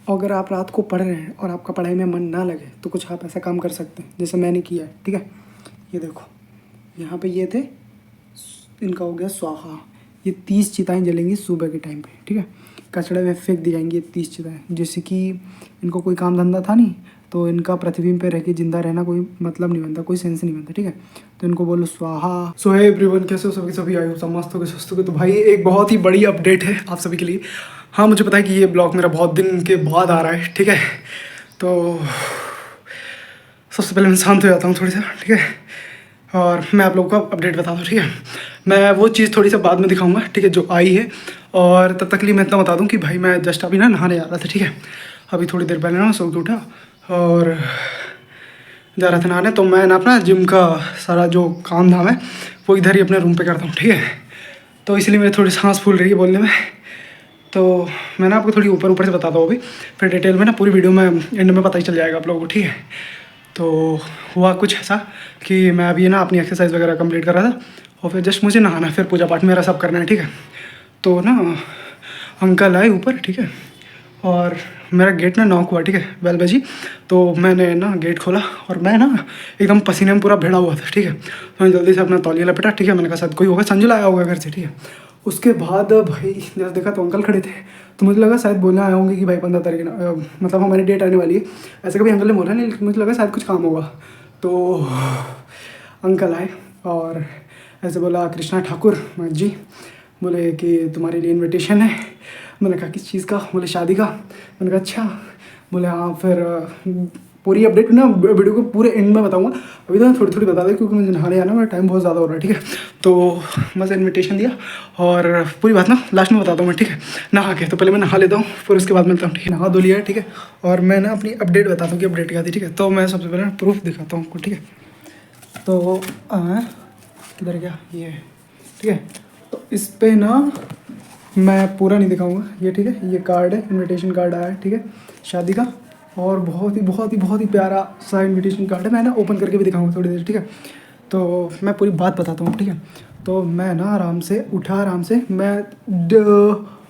अगर आप रात को पढ़ रहे हैं और आपका पढ़ाई में मन ना लगे तो कुछ आप ऐसा काम कर सकते हैं जैसे मैंने किया है, ठीक है। ये देखो, यहाँ पे ये थे, इनका हो गया स्वाहा। ये 30 चिताएँ जलेंगी सुबह के टाइम पे, ठीक है। कचड़े में फेंक दी जाएंगी ये 30 चिताएँ, जैसे कि इनको कोई काम धंधा था नहीं तो इनका पृथ्वी पे रह के जिंदा रहना कोई मतलब नहीं बनता, कोई सेंस नहीं बनता, ठीक है। तो इनको बोलो स्वाहा। सो है एवरीवन, कैसे हो सभी? सभी आए हो सब मस्त हो गए, सुस्त हो गए। तो भाई एक बहुत ही बड़ी अपडेट है आप सभी के लिए। हाँ, मुझे पता है कि ये ब्लॉग मेरा बहुत दिन के बाद आ रहा है, ठीक है। तो सबसे पहले मैं शांत हो जाता हूँ थोड़ी सा, ठीक है, और मैं आप लोगों को अपडेट बता दूँ, ठीक है। मैं वो चीज़ थोड़ी सा बाद में दिखाऊंगा, ठीक है, जो आई है। और तब तक के लिए मैं इतना बता दूँ कि भाई मैं जस्ट अभी ना नहाने जा रहा था, ठीक है। अभी थोड़ी देर पहले ना सो के उठा और जा रहा था नहाने। तो मैं ना अपना जिम का सारा जो काम धाम है वो इधर ही अपने रूम पे करता हूँ, ठीक है। तो इसलिए मेरी थोड़ी सांस फूल रही है बोलने में। तो मैं ना आपको थोड़ी ऊपर ऊपर से बताता हूँ अभी, फिर डिटेल में ना पूरी वीडियो में एंड में पता ही चल जाएगा आप लोगों को, ठीक है। तो हुआ कुछ ऐसा कि मैं अभी ना अपनी एक्सरसाइज वगैरह कंप्लीट कर रहा था और फिर जस्ट मुझे नहाना, फिर पूजा पाठ मेरा सब करना है, ठीक है। तो ना अंकल आए ऊपर, ठीक है, और मेरा गेट ना नॉक हुआ, ठीक है, बेल बजी। तो मैंने ना गेट खोला और मैं ना एकदम पसीने में पूरा भिड़ा हुआ था, ठीक है। तो मैंने जल्दी से अपना तौलिया लपेटा, ठीक है। मैंने कहा शायद कोई होगा, संजू लाया होगा घर से, ठीक है। उसके बाद भाई जब देखा तो अंकल खड़े थे, तो मुझे लगा शायद बोलने आए होंगे कि भाई 15 तारीख ना मतलब हमारी डेट आने वाली है। ऐसे कभी अंकल ने बोला नहीं, लेकिन मुझे लगा शायद कुछ काम होगा। तो अंकल आए और ऐसे बोला, कृष्णा ठाकुर जी, बोले कि तुम्हारे लिए इनविटेशन है। मैंने कहा किस चीज़ का? बोले शादी का। मैंने कहा अच्छा। बोले हाँ। फिर पूरी अपडेट ना वीडियो को पूरे एंड में बताऊंगा, अभी तो थोड़ी थोड़ी बता दें क्योंकि मुझे नहाने आना, मेरा टाइम बहुत ज़्यादा हो रहा है, ठीक है। तो बस इनविटेशन दिया और पूरी बात ना लास्ट में बताता हूँ मैं, ठीक है, नहा के। तो पहले मैं नहा लेता हूँ फिर उसके बाद मिलता हूँ, ठीक है। नहा धो लिया है, ठीक है, और मैं ना अपनी अपडेट बताता हूँ कि अपडेट क्या थी, ठीक है। तो मैं सबसे पहले प्रूफ दिखाता हूँ आपको, ठीक है। तो किधर गया ये, ठीक है। तो इस पे ना मैं पूरा नहीं दिखाऊंगा ये, ठीक है। ये कार्ड है, इनविटेशन कार्ड आया है, ठीक है, शादी का। और बहुत ही प्यारा सा इनविटेशन कार्ड है। मैं ना ओपन करके भी दिखाऊंगा थोड़ी देर, ठीक है। तो मैं पूरी बात बताता हूँ, ठीक है। तो मैं ना आराम से उठा, आराम से मैं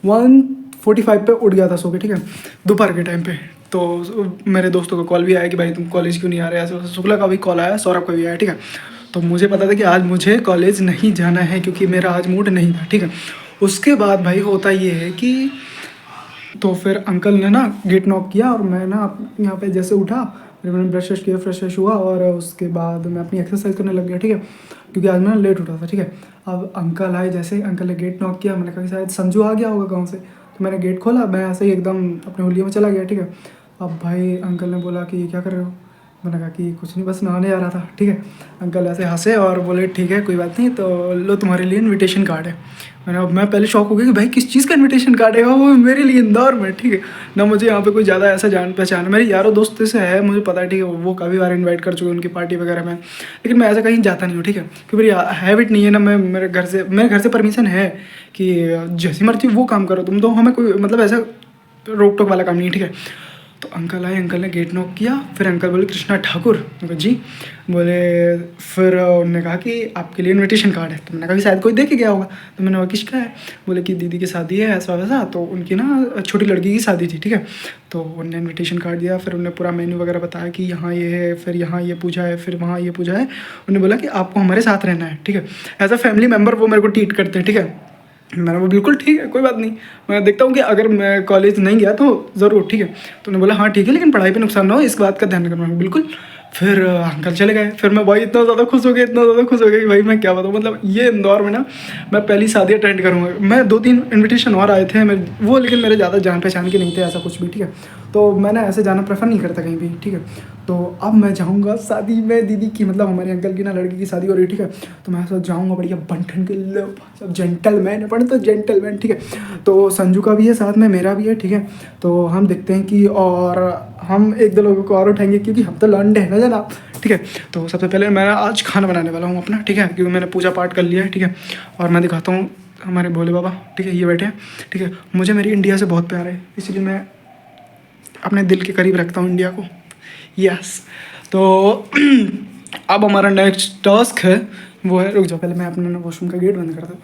1:45 पे उठ गया था सो के, ठीक है, दोपहर के टाइम पे। तो मेरे दोस्तों का कॉल भी आया कि भाई तुम कॉलेज क्यों नहीं आ रहे, ऐसे। शुक्ला का भी कॉल आया, सौरभ का भी आया, ठीक है। तो मुझे पता था कि आज मुझे कॉलेज नहीं जाना है क्योंकि मेरा आज मूड नहीं था, ठीक है। उसके बाद भाई होता ये है कि तो फिर अंकल ने ना गेट नॉक किया और मैं ना यहाँ पे जैसे उठा, फिर मैंने ब्रश किया, फ्रेश हुआ और उसके बाद मैं अपनी एक्सरसाइज करने लग गया, ठीक है, क्योंकि आज मैं लेट उठा था, ठीक है। अब अंकल आए, जैसे अंकल ने गेट नॉक किया, मैंने कहा कि शायद संजू आ गया होगा गाँव से। तो मैंने गेट खोला, मैं ऐसे ही एकदम अपने हुलिये में चला गया, ठीक है। अब भाई अंकल ने बोला कि क्या कर रहे हो? मैंने कहा कि कुछ नहीं, बस नहाने जा रहा था, ठीक है। अंकल ऐसे हंसे और बोले ठीक है कोई बात नहीं, तो लो तुम्हारे लिए इनविटेशन कार्ड है। मैं पहले शॉक हो गया कि भाई किस चीज़ का इन्विटेशन कार्ड है, वो मेरे लिए इंदौर में, ठीक है ना। मुझे यहाँ पे कोई ज़्यादा ऐसा जान पहचान, मेरे यारों दोस्तों से है, मुझे पता है, ठीक है, वो काफ़ी बार इनवाइट कर चुके हैं उनकी पार्टी वगैरह में। लेकिन मैं ऐसा कहीं जाता नहीं हूँ, ठीक है, क्योंकि मेरी हैबिट नहीं है ना। मैं मेरे घर से परमिशन है कि जैसी मर्जी वो काम करो तुम, तो हमें कोई मतलब ऐसा रोक टोक वाला काम नहीं है, ठीक है। तो अंकल आए, अंकल ने गेट नॉक किया, फिर अंकल बोले कृष्णा ठाकुर, जी, बोले। फिर उन्होंने कहा कि आपके लिए इनविटेशन कार्ड है। तो मैंने कहा कि शायद कोई दे के गया होगा। तो मैंने कहा किसका है? बोले कि दीदी की शादी है, ऐसा वैसा। तो उनकी ना छोटी लड़की की शादी थी, ठीक है। तो उन्होंने इन्विटेशन कार्ड दिया, फिर उन्होंने पूरा मेन्यू वगैरह बताया कि यहाँ ये है, फिर यहाँ ये पूजा है, फिर वहाँ ये पूजा है। उन्होंने बोला कि आपको हमारे साथ रहना है, ठीक है, एज अ फैमिली मेम्बर वो मेरे को ट्रीट करते हैं, ठीक है। मैंने बोला बिल्कुल ठीक है, कोई बात नहीं, मैं देखता हूँ कि अगर मैं कॉलेज नहीं गया तो ज़रूर, ठीक है। तो उन्होंने बोला हाँ ठीक है, लेकिन पढ़ाई पे नुकसान ना हो, इस बात का ध्यान रखना। बिल्कुल। फिर अंकल चले गए। फिर मैं भाई इतना ज़्यादा खुश हो गया, इतना ज़्यादा खुश हो गया कि भाई मैं क्या बताऊँ, मतलब ये इंदौर में ना मैं पहली शादी अटेंड करूँगा। मैं 2-3 इन्विटेशन और आए थे मैं वो, लेकिन मेरे ज़्यादा जान पहचान के नहीं थे ऐसा कुछ भी, ठीक है। तो मैंने ऐसे जाना प्रेफर नहीं करता कहीं भी, ठीक है। तो अब मैं जाऊँगा शादी में दीदी की, मतलब हमारे अंकल की ना लड़की की शादी हो रही है, ठीक है। तो मैं ऐसा जाऊँगा बढ़िया बंठन के, सब जेंटलमैन पढ़े तो जेंटलमैन, ठीक है। तो संजू का भी है साथ में, मेरा भी है, ठीक है। तो हम देखते हैं कि और हम 1-2 लोगों को और उठाएंगे क्योंकि हम तो लौंडे हैं ना जनाब, ठीक है। तो सबसे पहले मैं आज खाना बनाने वाला हूँ अपना, ठीक है, क्योंकि मैंने पूजा पाठ कर लिया है, ठीक है। और मैं दिखाता हूँ हमारे भोले बाबा, ठीक है, ये बैठे हैं, ठीक है। मुझे मेरी इंडिया से बहुत प्यार है, इसलिए मैं अपने दिल के करीब रखता हूँ इंडिया को, यस। तो अब हमारा नेक्स्ट टास्क है वो है, रुक जाओ पहले मैं अपना वॉशरूम का गेट बंद करता हूँ।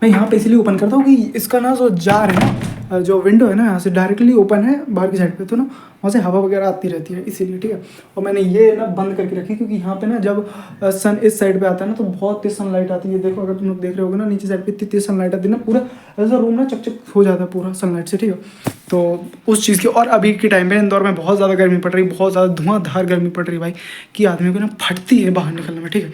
मैं यहाँ पे इसलिए ओपन करता हूँ कि इसका ना जो जार है ना, जो विंडो है ना यहाँ से डायरेक्टली ओपन है बाहर की साइड पे, तो ना वहाँ से हवा वगैरह आती रहती है इसीलिए, ठीक है। और मैंने ये ना बंद करके रखी क्योंकि यहाँ पे ना जब सन इस साइड पे आता है ना तो बहुत तेज सनलाइट आती है। देखो अगर तुम लोग देख रहे होगे ना नीचे साइड पे इतनी तेज सनलाइट आती है ना, पूरा ऐसा रूम ना चकचक हो जाता है पूरा सनलाइट से, ठीक है। तो उस चीज़ की, और अभी के टाइम पे इंदौर में बहुत ज़्यादा गर्मी पड़ रही है, बहुत ज़्यादा धुआंधार गर्मी पड़ रही है भाई, कि आदमी को ना फटती है बाहर निकलने में, ठीक है।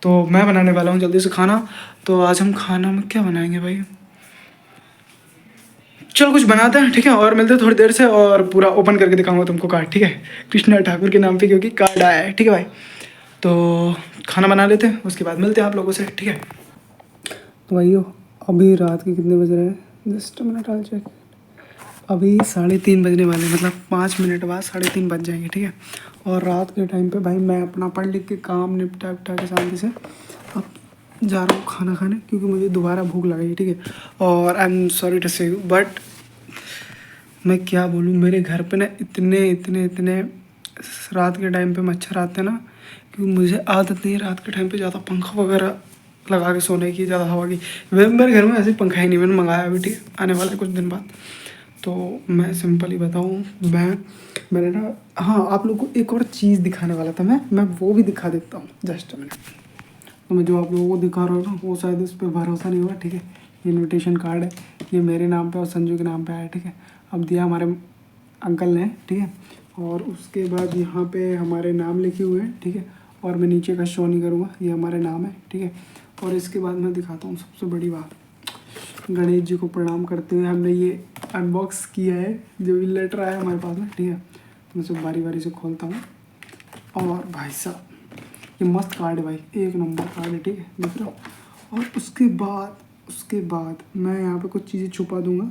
तो मैं बनाने वाला हूँ जल्दी से खाना। तो आज हम खाना में क्या बनाएंगे भाई, चलो कुछ बनाते हैं, ठीक है। और मिलते हैं थोड़ी देर से और पूरा ओपन करके दिखाऊंगा तुमको कार्ड, ठीक है। कृष्णा ठाकुर के नाम पे क्योंकि कार्ड आया है, ठीक है भाई। तो खाना बना लेते हैं, उसके बाद मिलते हैं आप लोगों से, ठीक है। तो भाइयों अभी रात के कितने बज रहे हैं, जस्ट मिनट आल चेक, अभी 3:30 बजने वाले, मतलब 5 मिनट बाद 3:30 बज जाएंगे, ठीक है। और रात के टाइम पे भाई मैं अपना पढ़ लिख के काम निपटा उपटा के शांति से अब जा रहा हूँ खाना खाने, क्योंकि मुझे दोबारा भूख लगी, ठीक है। और आई एम सॉरी टू से, बट मैं क्या बोलूँ, मेरे घर पे ना इतने इतने इतने रात के टाइम पे मच्छर आते हैं ना, क्योंकि मुझे आदत नहीं है रात के टाइम पे ज़्यादा पंखा वगैरह लगा के सोने की, ज़्यादा हवा की। मेरे घर में ऐसे पंखा ही नहीं, मैंने मंगाया अभी, ठीक है, आने वाला है कुछ दिन बाद। तो मैं सिंपल ही बताऊँ, मैंने ना, हाँ आप लोग को एक और चीज़ दिखाने वाला था मैं वो भी दिखा देता हूँ, जस्ट मिनट। तो मैं जो आप लोगों को दिखा रहा हूँ ना, वो शायद इस पर भरोसा नहीं हुआ, ठीक है। ये इनविटेशन कार्ड है, ये मेरे नाम पे और संजू के नाम पे आया, ठीक है। अब दिया हमारे अंकल ने, ठीक है। और उसके बाद यहाँ पे हमारे नाम लिखे हुए हैं, ठीक है। और मैं नीचे का शो नहीं करूँगा, ये हमारे नाम है, ठीक है। और इसके बाद मैं दिखाता हूँ सबसे बड़ी बात, गणेश जी को प्रणाम करते हुए हमने ये अनबॉक्स किया है, जो भी लेटर आया हमारे पास में, ठीक है। तो मैं सब बारी बारी से खोलता हूँ। और भाई साहब ये मस्त कार्ड है भाई, एक नंबर कार्ड है, ठीक है, देख रहे हो। और उसके बाद मैं यहाँ पे कुछ चीज़ें छुपा दूँगा,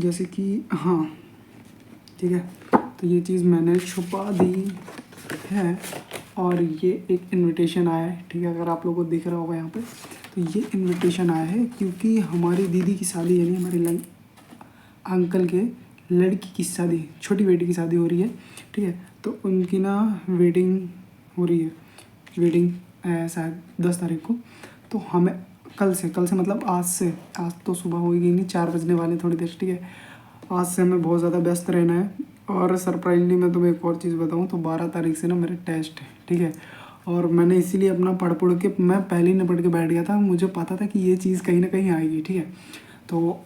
जैसे कि, हाँ ठीक है, तो ये चीज़ मैंने छुपा दी है। और ये एक इनविटेशन आया है, ठीक है, अगर आप लोगों को दिख रहा होगा यहाँ पे, तो ये इनविटेशन आया है क्योंकि हमारी दीदी की शादी, यानी हमारे अंकल के लड़की की शादी, छोटी बेटी की शादी हो रही है, ठीक है। तो उनकी ना वेडिंग हो रही है, वेडिंग शायद 10 तारीख को। तो हमें कल से मतलब आज तो सुबह हो गई नहीं, 4 बजने वाले थोड़ी देर, ठीक है। आज से हमें बहुत ज़्यादा व्यस्त रहना है। और सरप्राइजली मैं तुम्हें एक और चीज़ बताऊँ तो 12 तारीख से ना मेरे टेस्ट है, ठीक है। और मैंने इसीलिए अपना पढ़ के मैं पहले ही निपट के बैठ गया था, मुझे पता था कि ये चीज़ कहीं ना कहीं आएगी, ठीक है। तो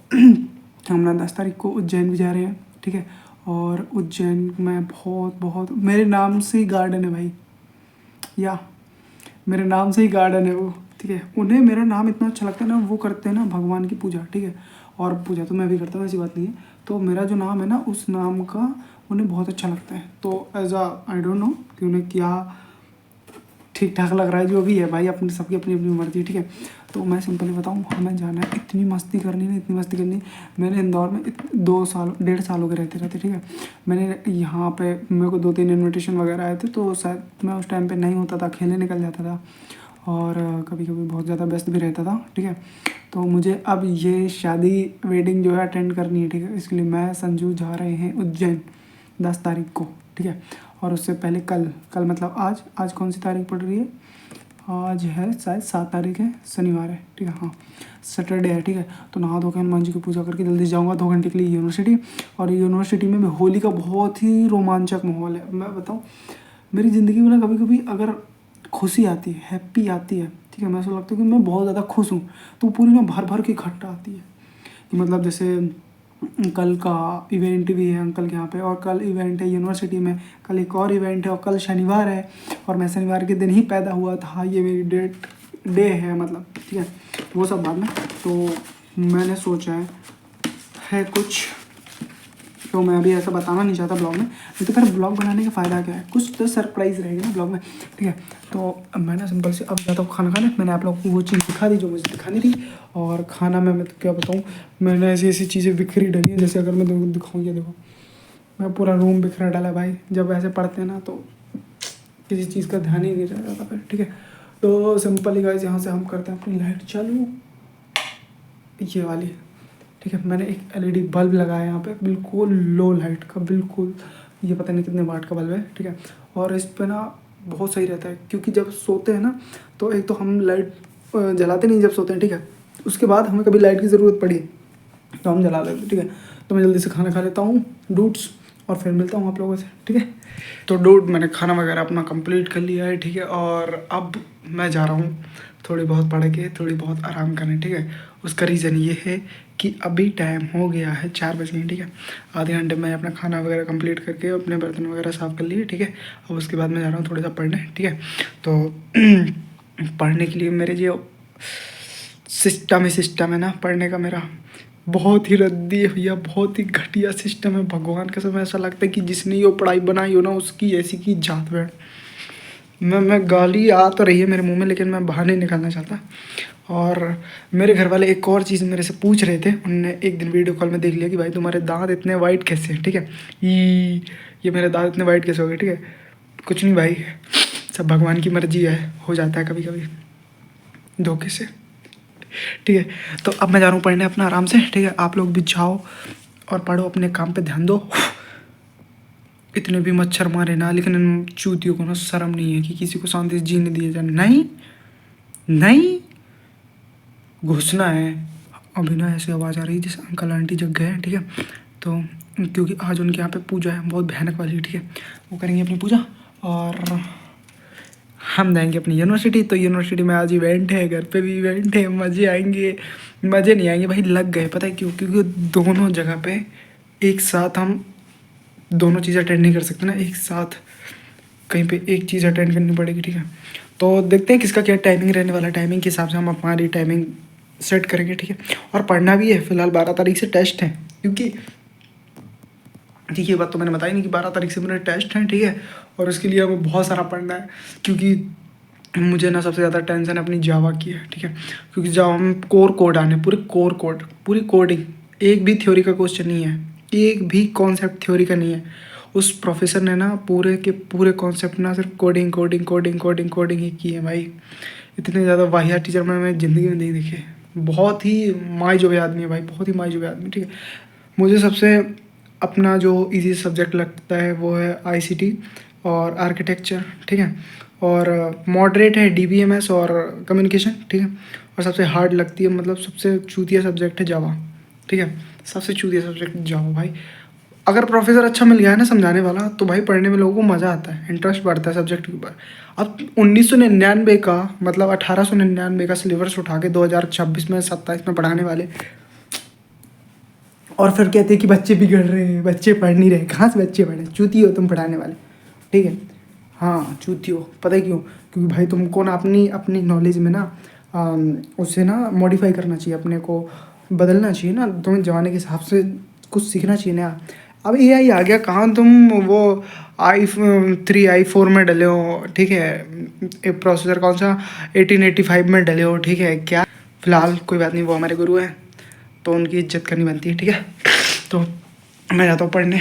हम ना 10 तारीख को उज्जैन भी जा रहे हैं, ठीक है। और उज्जैन में बहुत मेरे नाम से ही गार्डन है भाई, या मेरे नाम से ही गार्डन है वो, ठीक है। उन्हें मेरा नाम इतना अच्छा लगता है ना, वो करते हैं ना भगवान की पूजा, ठीक है। और पूजा तो मैं भी करता हूँ, ऐसी बात नहीं है। तो मेरा जो नाम है ना, उस नाम का उन्हें बहुत अच्छा लगता है। तो एज आई डोंट नो कि उन्हें क्या ठीक ठाक लग रहा है, जो भी है भाई, अपनी सबकी अपनी अपनी मर्जी, ठीक है। तो मैं सिंपली बताऊँ, हमें जाना है, इतनी मस्ती करनी है, इतनी मस्ती करनी। मैंने इंदौर में 1.5 साल हो गए रहते ठीक है। मैंने यहाँ पे मेरे को 2-3 इन्विटेशन वगैरह आए थे, तो शायद मैं उस टाइम पे नहीं होता था, खेलने निकल जाता था, और कभी कभी बहुत ज़्यादा व्यस्त भी रहता था, ठीक है। तो मुझे अब ये शादी वेडिंग जो है अटेंड करनी है, ठीक है। इसलिए मैं संजू जा रहे हैं उज्जैन 10 तारीख को, ठीक है। और उससे पहले कल मतलब आज कौन सी तारीख पड़ रही है, आज है शायद 7 तारीख है, शनिवार है, ठीक है, हाँ सैटरडे है, ठीक है। तो नहा धो के हनुमान जी की पूजा करके जल्दी जाऊँगा 2 घंटे के लिए यूनिवर्सिटी। और यूनिवर्सिटी में होली का बहुत ही रोमांचक माहौल है। मैं बताऊँ, मेरी ज़िंदगी में ना कभी कभी अगर खुशी आती है, हैप्पी आती है, ठीक है, मैं ऐसा लगता है कि मैं बहुत ज़्यादा खुश हूँ, तो पूरी ना भर के इकट्ठा आती है। कि मतलब जैसे कल का इवेंट भी है अंकल के यहाँ पे, और कल इवेंट है यूनिवर्सिटी में, कल एक और इवेंट है, और कल शनिवार है, और मैं शनिवार के दिन ही पैदा हुआ था, ये मेरी डे है मतलब, ठीक है। वो सब बात में तो मैंने सोचा है कुछ, तो मैं अभी ऐसा बताना नहीं चाहता ब्लॉग में, नहीं तो फिर ब्लॉग बनाने का फ़ायदा क्या है, कुछ तो सरप्राइज़ रहेगा ना ब्लॉग में, ठीक है। तो मैंने सिंपल से अब जाता हूँ खाना खाने। मैंने आप लोगों को वो चीज़ दिखा दी जो मुझे दिखानी थी। और खाना में मैं तो क्या बताऊँ, मैंने ऐसी चीज़ें बिखरी डली हैं, जैसे अगर मैं तुमको दिखाऊँ, ये देखो मैं पूरा रूम बिखरा डाला भाई। जब ऐसे पढ़ते हैं ना तो किसी चीज़ का ध्यान ही नहीं रह जाता फिर, ठीक है। तो सिंपली गाइस यहाँ से हम करते हैं अपनी लाइट चालू, ये वाली, ठीक है। मैंने एक एलईडी बल्ब लगाया यहाँ पे, बिल्कुल लो लाइट का, बिल्कुल ये पता नहीं कितने वाट का बल्ब है, ठीक है। और इस पे ना बहुत सही रहता है, क्योंकि जब सोते हैं ना तो एक तो हम लाइट जलाते नहीं जब सोते हैं, ठीक है। उसके बाद हमें कभी लाइट की ज़रूरत पड़ी तो हम जला लेते, ठीक है। तो मैं जल्दी से खाना खा लेता हूँ डूड्स, और फिर मिलता हूँ आप लोगों से, ठीक है। तो डूड मैंने खाना वगैरह अपना कंप्लीट कर लिया है, ठीक है। और अब मैं जा रहा हूँ थोड़ी बहुत पढ़ के थोड़ी बहुत आराम करने, ठीक है। उसका रीज़न ये है कि अभी टाइम हो गया है 4 बजे, ठीक है। आधे घंटे में अपना खाना वगैरह कंप्लीट करके अपने बर्तन वगैरह साफ़ कर लिए, ठीक है। अब उसके बाद मैं जा रहा हूँ थोड़ा सा पढ़ने, ठीक है। तो पढ़ने के लिए मेरे जो सिस्टम है ना पढ़ने का, मेरा बहुत ही रद्दी है भैया, बहुत ही घटिया सिस्टम है। भगवान का समय ऐसा लगता है कि जिसने ये पढ़ाई बनाई हो ना उसकी ऐसी की जात बैठ। मैं गाली आ तो रही है मेरे मुंह में, लेकिन मैं बाहर नहीं निकालना चाहता। और मेरे घर वाले एक और चीज़ मेरे से पूछ रहे थे, उन्होंने एक दिन वीडियो कॉल में देख लिया कि भाई तुम्हारे दांत इतने वाइट कैसे हैं, ठीक है। ये मेरे दांत इतने वाइट कैसे हो गए, ठीक है। कुछ नहीं भाई, सब भगवान की मर्जी है, हो जाता है कभी कभी धोखे से, ठीक है। तो अब मैं जा रहा हूँ पढ़ने अपना आराम से, ठीक है। आप लोग भी जाओ और पढ़ो, अपने काम पे ध्यान दो। इतने भी मच्छर मारे ना, लेकिन इन चूतियों को ना शर्म नहीं है कि किसी को शांति से जीने दिया जाए। नहीं नहीं, घुसना है। अभी ना ऐसी आवाज़ आ रही है जैसे अंकल आंटी जग गए हैं, ठीक है। तो क्योंकि आज उनके यहाँ पे पूजा है बहुत भयानक वाली, ठीक है। वो करेंगे अपनी पूजा और हम जाएंगे अपनी यूनिवर्सिटी। तो यूनिवर्सिटी में आज इवेंट है, घर पे भी इवेंट है, मज़े आएंगे। मज़े नहीं आएंगे भाई, लग गए, पता है क्यों? क्योंकि दोनों जगह पे एक साथ हम दोनों चीज़ अटेंड नहीं कर सकते ना एक साथ, कहीं पे एक चीज़ अटेंड करनी पड़ेगी, ठीक है। तो देखते हैं किसका क्या टाइमिंग रहने वाला है, टाइमिंग के हिसाब से हम हमारी टाइमिंग सेट करेंगे, ठीक है। और पढ़ना भी है, फिलहाल 12 तारीख से टेस्ट है, क्योंकि ठीक है, ये बात तो मैंने बताई नहीं कि 12 तारीख से मेरे टेस्ट हैं, ठीक है। और उसके लिए हमें बहुत सारा पढ़ना है, क्योंकि मुझे ना सबसे ज़्यादा टेंशन अपनी जावा की है, ठीक है। क्योंकि जावा में कोड आने, पूरी कोडिंग, एक भी थ्योरी का क्वेश्चन नहीं है, एक भी कॉन्सेप्ट थ्योरी का नहीं है। उस प्रोफेसर ने ना पूरे के पूरे कॉन्सेप्ट ना सिर्फ कोडिंग ही की है भाई। इतने ज़्यादा वाहियात टीचर मैंने ज़िंदगी में नहीं देखे। बहुत ही मायजोबे आदमी है भाई, बहुत ही मायजोबे आदमी, ठीक है। मुझे सबसे अपना जो इजी सब्जेक्ट लगता है वो है आईसीटी और आर्किटेक्चर, ठीक है। और मॉडरेट है डीबीएमएस और कम्युनिकेशन, ठीक है। और सबसे हार्ड लगती है, मतलब सबसे चूतिया सब्जेक्ट है जावा, ठीक है। सबसे चूतिया सब्जेक्ट जावा भाई। अगर प्रोफेसर अच्छा मिल गया है ना समझाने वाला, तो भाई पढ़ने में लोगों को मज़ा आता है, इंटरेस्ट बढ़ता है सब्जेक्ट के ऊपर। अब 1999 का मतलब 1899 का सिलेबस उठा के 2026 में 27 में पढ़ाने वाले, और फिर कहते हैं कि बच्चे बिगड़ रहे हैं, बच्चे पढ़ नहीं रहे। कहाँ से बच्चे पढ़े? चूती हो तुम पढ़ाने वाले, ठीक है। हाँ चूती हो, पता है क्यों? क्योंकि भाई तुमको ना अपनी अपनी नॉलेज में ना उसे ना मॉडिफाई करना चाहिए, अपने को बदलना चाहिए ना, तुम्हें ज़माने के हिसाब से कुछ सीखना चाहिए ना। अब एआई आ गया, कहाँ तुम वो i3 i4 में डले हो, ठीक है। एक प्रोसेसर कौन सा 1885 में डले हो, ठीक है। क्या फिलहाल कोई बात नहीं, वो हमारे गुरु हैं तो उनकी इज्जत करनी बनती है, ठीक है। तो मैं जाता हूँ पढ़ने।